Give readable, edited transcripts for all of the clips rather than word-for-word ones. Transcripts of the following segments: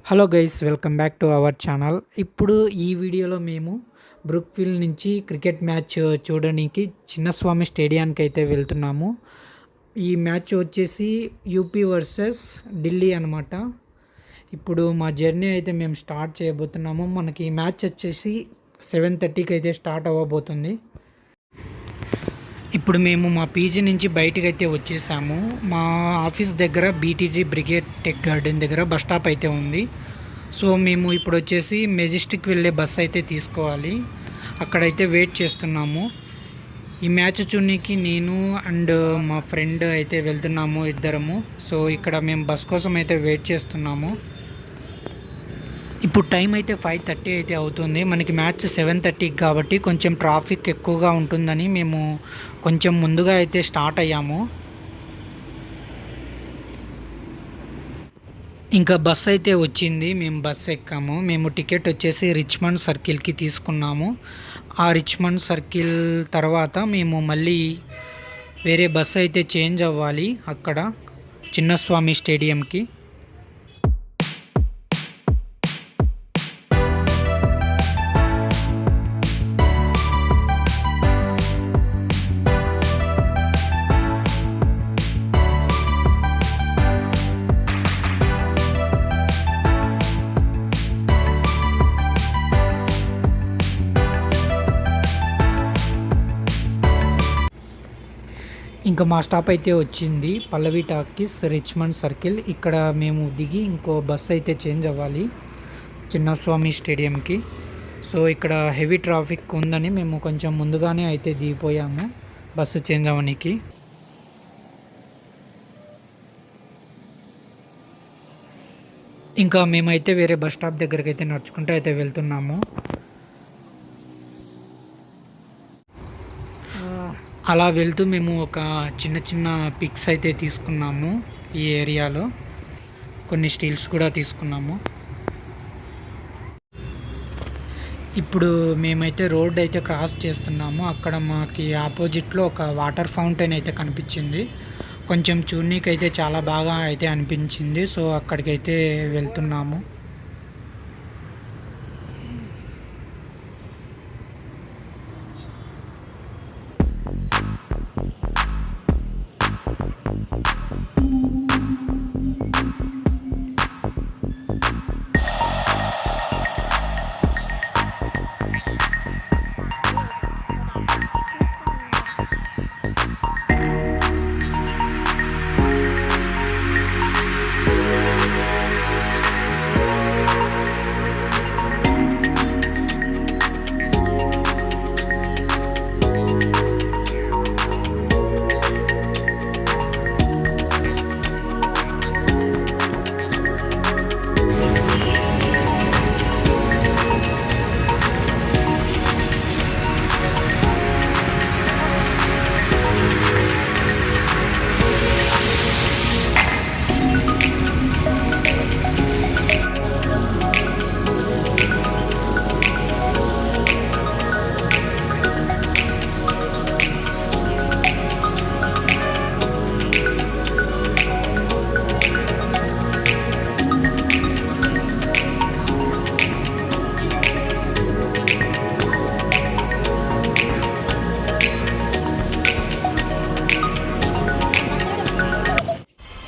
Hello guys, welcome back to our channel. ఇప్పుడు ఈ వీడియోలో మేము బ్రూక్ఫీల్డ్ నుంచి క్రికెట్ మ్యాచ్ చూడడానికి చిన్నస్వామి స్టేడియానికి అయితే వెళ్తున్నాము. ఈ మ్యాచ్ వచ్చేసి యూపీ వర్సెస్ ఢిల్లీ అనమాట. ఇప్పుడు మా జర్నీ అయితే మేము స్టార్ట్ చేయబోతున్నాము. మనకి ఈ మ్యాచ్ వచ్చేసి 7:30కి అయితే స్టార్ట్ అవ్వబోతుంది. ఇప్పుడు మేము మా పీజీ నుంచి బయటకు అయితే వచ్చేసాము. మా ఆఫీస్ దగ్గర బీటీజీ బ్రిగేడ్ టెక్ గార్డెన్ దగ్గర బస్ స్టాప్ అయితే ఉంది. సో మేము ఇప్పుడు వచ్చేసి మెజెస్టిక్ వెళ్ళే బస్ అయితే తీసుకోవాలి. అక్కడైతే వెయిట్ చేస్తున్నాము. ఈ మ్యాచ్ చూడడానికి నేను అండ్ మా ఫ్రెండ్ అయితే వెళ్తున్నాము, ఇద్దరము. సో ఇక్కడ మేము బస్ కోసం అయితే వెయిట్ చేస్తున్నాము. ఇప్పుడు టైం అయితే 5:30 అయితే అవుతుంది. మనకి మ్యాచ్ 7:30 కాబట్టి కొంచెం ట్రాఫిక్ ఎక్కువగా ఉంటుందని మేము కొంచెం ముందుగా అయితే స్టార్ట్ అయ్యాము. ఇంకా బస్ అయితే వచ్చింది, మేము బస్ ఎక్కాము. మేము టికెట్ వచ్చేసి రిచ్మండ్ సర్కిల్కి తీసుకున్నాము. ఆ రిచ్మండ్ సర్కిల్ తర్వాత మేము మళ్ళీ వేరే బస్ అయితే చేంజ్ అవ్వాలి అక్కడ చిన్నస్వామి స్టేడియంకి. ఇంకా మా స్టాప్ అయితే వచ్చింది, పల్లవి టాకీస్, రిచ్మండ్ సర్కిల్. ఇక్కడ మేము దిగి ఇంకో బస్ అయితే చేంజ్ అవ్వాలి చిన్నస్వామి స్టేడియంకి. సో ఇక్కడ హెవీ ట్రాఫిక్ ఉందని మేము కొంచెం ముందుగానే అయితే దిగిపోయాము బస్సు చేంజ్ అవ్వడానికి. ఇంకా మేమైతే వేరే బస్ స్టాప్ దగ్గరికి అయితే నడుచుకుంటూ అయితే వెళ్తున్నాము. అలా వెళ్తూ మేము ఒక చిన్న చిన్న పిక్స్ అయితే తీసుకున్నాము. ఈ ఏరియాలో కొన్ని స్టిల్స్ కూడా తీసుకున్నాము. ఇప్పుడు మేమైతే రోడ్ అయితే క్రాస్ చేస్తున్నాము. అక్కడ మాకు ఆపోజిట్లో ఒక వాటర్ ఫౌంటైన్ అయితే కనిపించింది. కొంచెం చూడనీకి అయితే చాలా బాగా అయితే అనిపించింది. సో అక్కడికైతే వెళ్తున్నాము.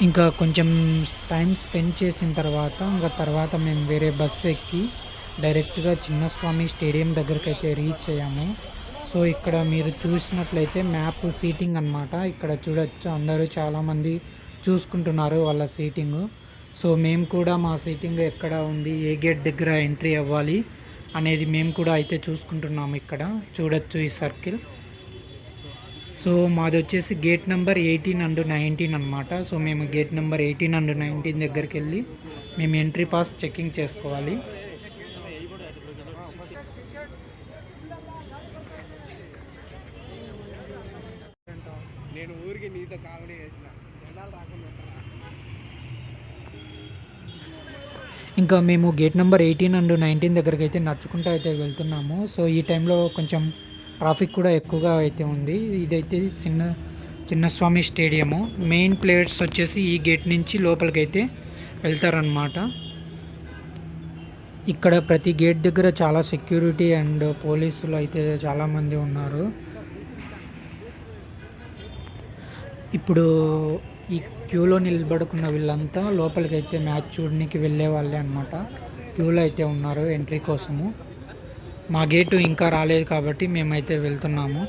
ఇంకా కొంచెం టైం స్పెండ్ చేసిన తర్వాత మేము వేరే బస్సు ఎక్కి డైరెక్ట్గా చిన్నస్వామి స్టేడియం దగ్గరికి అయితే రీచ్ అయ్యాము. సో ఇక్కడ మీరు చూసినట్లయితే మ్యాప్ సీటింగ్ అనమాట. ఇక్కడ చూడొచ్చు, అందరూ చాలామంది చూసుకుంటున్నారు వాళ్ళ సీటింగ్. సో మేము కూడా మా సీటింగ్ ఎక్కడ ఉంది, ఏ గేట్ దగ్గర ఎంట్రీ అవ్వాలి అనేది మేము కూడా అయితే చూసుకుంటున్నాము. ఇక్కడ చూడొచ్చు ఈ సర్కిల్. సో మాది వచ్చేసి గేట్ నెంబర్ 18 అండ్ 19 అనమాట. సో మేము గేట్ నెంబర్ 18 అండ్ 19 దగ్గరికి వెళ్ళి మేము ఎంట్రీ పాస్ చెకింగ్ చేసుకోవాలి. ఇంకా మేము గేట్ నెంబర్ 18 అండ్ 19 దగ్గరికి అయితే నడుచుకుంటూ అయితే వెళ్తున్నాము. సో ఈ టైంలో కొంచెం ట్రాఫిక్ కూడా ఎక్కువగా అయితే ఉంది. ఇదైతే చిన్నస్వామి స్టేడియము. మెయిన్ ప్లేయర్స్ వచ్చేసి ఈ గేట్ నుంచి లోపలికైతే వెళ్తారనమాట. ఇక్కడ ప్రతి గేట్ దగ్గర చాలా సెక్యూరిటీ అండ్ పోలీసులు అయితే చాలామంది ఉన్నారు. ఇప్పుడు ఈ క్యూలో నిలబడుకున్న వీళ్ళంతా లోపలికైతే మ్యాచ్ చూడడానికి వెళ్ళే వాళ్ళే అనమాట. క్యూలో అయితే ఉన్నారు ఎంట్రీ కోసము. మా గేటు ఇంకా రాలేదు కాబట్టి మేమైతే వెళ్తున్నాము.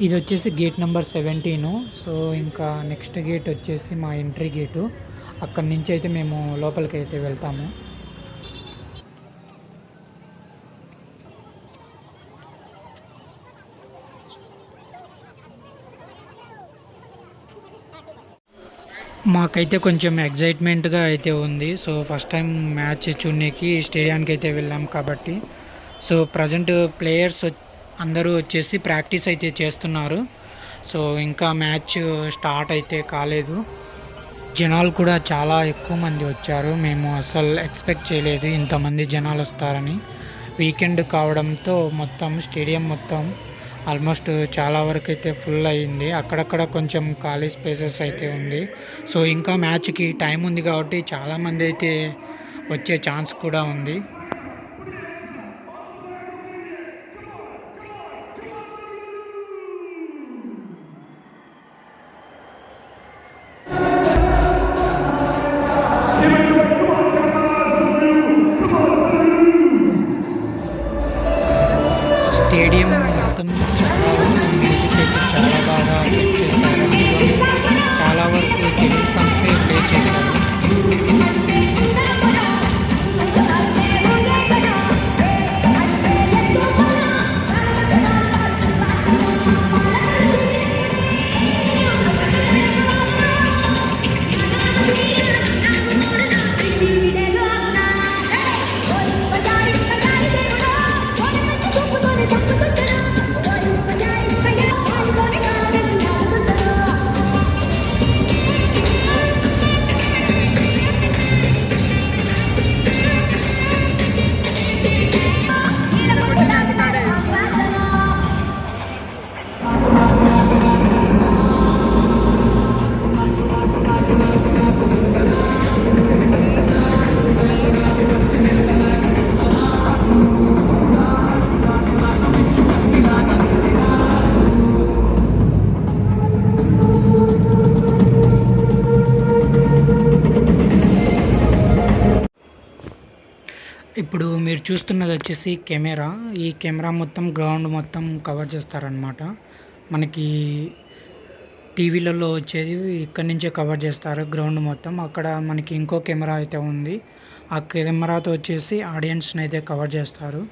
ఇది వచ్చేసి గేట్ నెంబర్ 17. సో ఇంకా నెక్స్ట్ గేట్ వచ్చేసి మా ఎంట్రీ గేటు. అక్కడి నుంచి అయితే మేము లోపలికి అయితే వెళ్తాము. మాకైతే కొంచెం ఎగ్జైట్మెంట్గా అయితే ఉంది. సో ఫస్ట్ టైం మ్యాచ్ చూడడానికి స్టేడియానికి అయితే వెళ్ళాం కాబట్టి. సో ప్రజెంట్ ప్లేయర్స్ అందరూ వచ్చేసి ప్రాక్టీస్ అయితే చేస్తున్నారు. సో ఇంకా మ్యాచ్ స్టార్ట్ అయితే కాలేదు. జనాలు కూడా చాలా ఎక్కువ మంది వచ్చారు. మేము అసలు ఎక్స్పెక్ట్ చేయలేదు ఇంతమంది జనాలు వస్తారని. వీకెండ్ కావడంతో మొత్తం స్టేడియం మొత్తం ఆల్మోస్ట్ చాలా వరకు అయితే ఫుల్ అయ్యింది. అక్కడక్కడ కొంచెం ఖాళీ స్పేసెస్ అయితే ఉంది. సో ఇంకా మ్యాచ్కి టైం ఉంది కాబట్టి చాలామంది అయితే వచ్చే ఛాన్స్ కూడా ఉంది. స్టేడియం మొత్తం మ్యూజిక్ అయితే చాలా బాగా సెట్ చేశారు. అందులో చాలా వరకు తెలుగు సాంగ్సే ప్లే చేశారు. ఇప్పుడు మీరు చూస్తున్నది వచ్చేసి కెమెరా. ఈ కెమెరా మొత్తం గ్రౌండ్ మొత్తం కవర్ చేస్తారనమాట. మనకి టీవీలలో వచ్చేది ఇక్కడి నుంచే కవర్ చేస్తారు గ్రౌండ్ మొత్తం. అక్కడ మనకి ఇంకో కెమెరా అయితే ఉంది. ఆ కెమెరాతో వచ్చేసి ఆడియన్స్ని అయితే కవర్ చేస్తారు.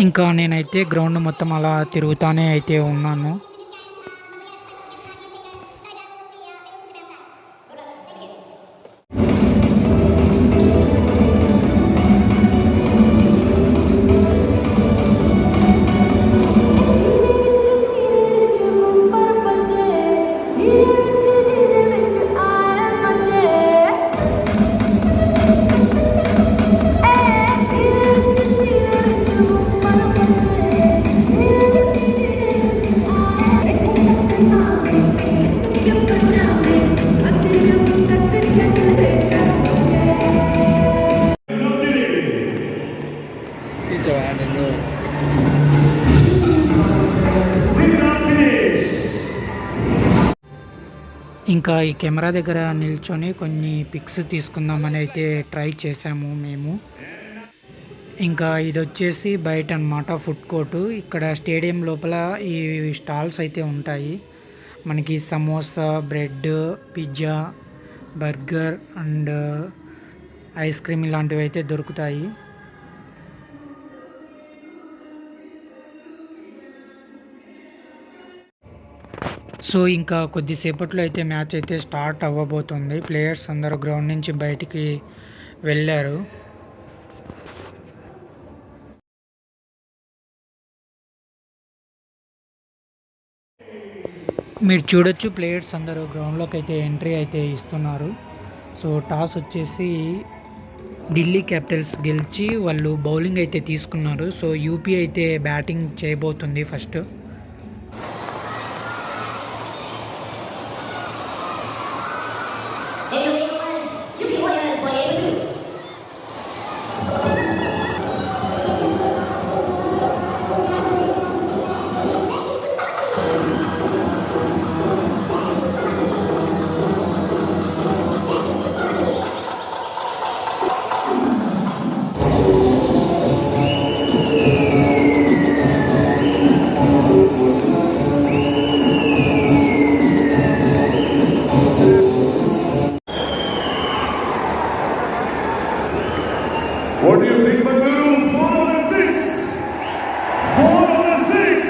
ఇంకా నేనైతే గ్రౌండ్ మొత్తం అలా తిరుగుతానే అయితే ఉన్నాను. ఇంకా ఈ కెమెరా దగ్గర నిల్చొని కొన్ని పిక్స్ తీసుకుందామని అయితే ట్రై చేసాము మేము. ఇంకా ఇది వచ్చేసి బయట అన్నమాట ఫుడ్ కోర్టు. ఇక్కడ స్టేడియం లోపల ఈ స్టాల్స్ అయితే ఉంటాయి. మనకి samosa, bread, pizza, burger and ice cream ఇలాంటివి అయితే దొరుకుతాయి. సో ఇంకా కొద్దిసేపట్లో అయితే మ్యాచ్ అయితే స్టార్ట్ అవ్వబోతుంది. ప్లేయర్స్ అందరూ గ్రౌండ్ నుంచి బయటికి వెళ్ళారు. మీరు చూడొచ్చు ప్లేయర్స్ అందరూ గ్రౌండ్లోకి అయితే ఎంట్రీ అయితే ఇస్తున్నారు. సో టాస్ వచ్చేసి ఢిల్లీ క్యాపిటల్స్ గెలిచి వాళ్ళు బౌలింగ్ అయితే తీసుకున్నారు. సో యూపీ అయితే బ్యాటింగ్ చేయబోతుంది first. What do you think, Bangalore? 4 on a 6. 4 on a 6.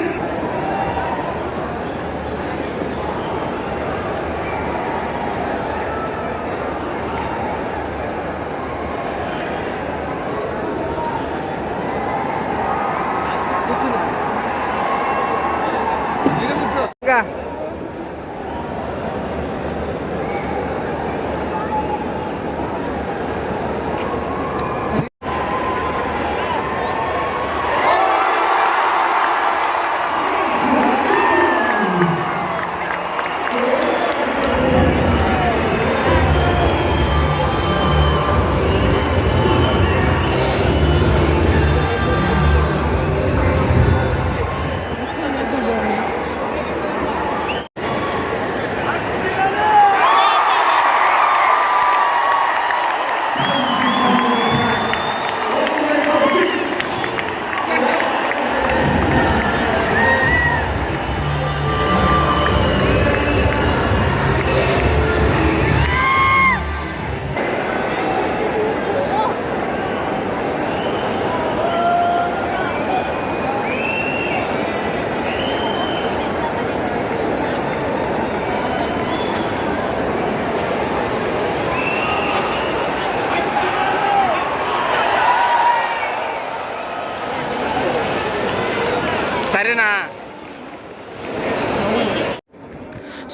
సరేనా?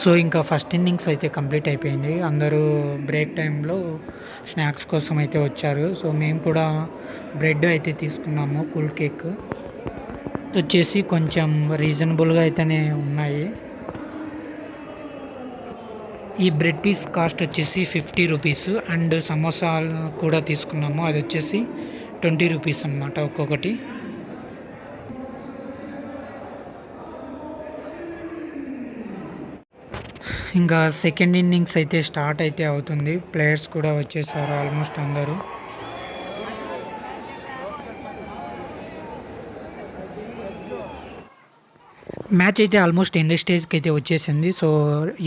సో ఇంకా ఫస్ట్ ఇన్నింగ్స్ అయితే కంప్లీట్ అయిపోయింది. అందరూ బ్రేక్ టైంలో స్నాక్స్ కోసం అయితే వచ్చారు. సో మేము కూడా బ్రెడ్ అయితే తీసుకున్నాము, కూల్ కేక్ వచ్చేసి కొంచెం రీజనబుల్గా అయితేనే ఉన్నాయి. ఈ బ్రెడ్ పీస్ కాస్ట్ వచ్చేసి 50 రూపీస్. అండ్ సమోసా కూడా తీసుకున్నాము, అది వచ్చేసి 20 రూపీస్ అన్నమాట ఒక్కొక్కటి. ఇంకా సెకండ్ ఇన్నింగ్స్ అయితే స్టార్ట్ అయితే అవుతుంది. ప్లేయర్స్ కూడా వచ్చేసారు ఆల్మోస్ట్ అందరూ. మ్యాచ్ అయితే ఆల్మోస్ట్ ఎండ్ స్టేజ్కి అయితే వచ్చేసింది. సో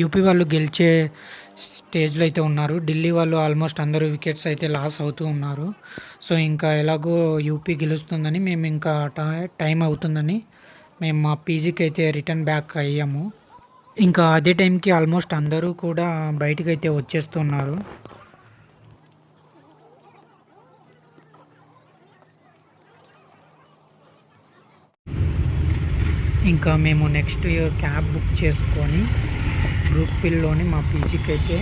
యూపీ వాళ్ళు గెలిచే స్టేజ్లో అయితే ఉన్నారు. ఢిల్లీ వాళ్ళు ఆల్మోస్ట్ అందరూ వికెట్స్ అయితే లాస్ అవుతూ ఉన్నారు. సో ఇంకా ఎలాగో యూపీ గెలుస్తుందని మేము ఇంకా టైం అవుతుందని మేము మా పీజీకి అయితే రిటర్న్ బ్యాక్ అయ్యాము. ఇంకా అదే టైంకి ఆల్మోస్ట్ అందరూ కూడా బయటకు అయితే వచ్చేస్తున్నారు. ఇంకా మేము నెక్స్ట్ క్యాబ్ బుక్ చేసుకొని బ్రూక్ఫీల్డ్లోని మా పీజీకి అయితే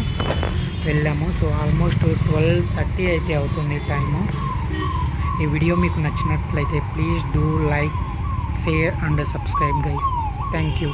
వెళ్ళాము. సో ఆల్మోస్ట్ 12:30 అయితే అవుతుంది టైము. ఈ వీడియో మీకు నచ్చినట్లయితే please do like, share and subscribe guys. Thank you.